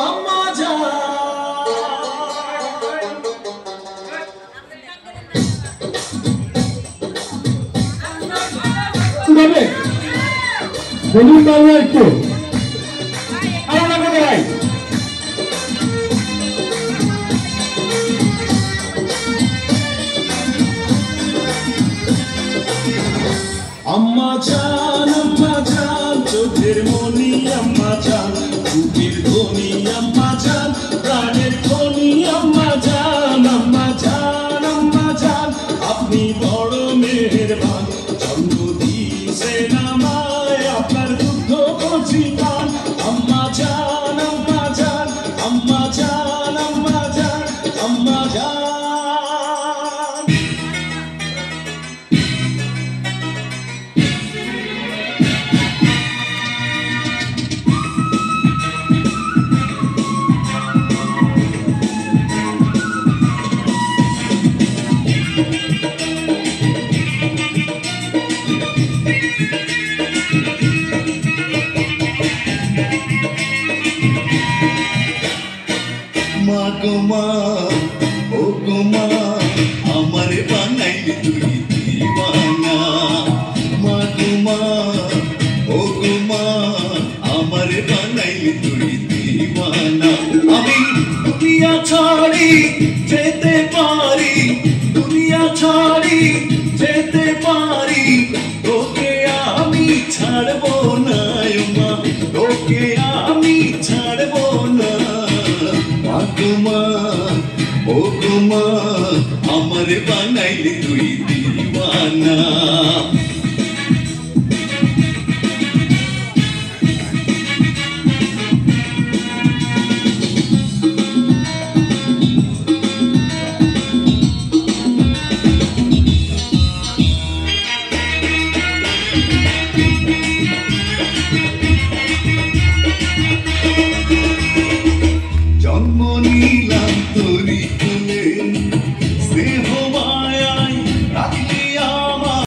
আম্মা জান তবে বলুন তাহলে একটু আলাদা করে ভাই আম্মা জান চোখের মনি আম্মা জান বুকের ধনি আম্মা জান প্রাণের খনি আম্মা জান আপনি বড় মেহেরবান জন্ম দিয়েছেন আমায় আপনার দুগ্ধ কচি পান আম্মা জান আম্মা জান আম্মা জান আম্মা জান আম্মা জান মা গো মা ও গো মা আমার বানাইলি তুই দিওয়ানা মা গো মা ও গো মা আমার বানাইলি তুই দিওয়ানা আমি দুনিয়া ছাড়ি যেতে পারি দুনিয়া ছাড়ি যেতে পারি তোকে আমি ছাড়বো না মা তোকে আমি ছাড়বো না মা ও গো মা আমার বানাইলি তুই দিওয়ানা জন্ম নিয়ে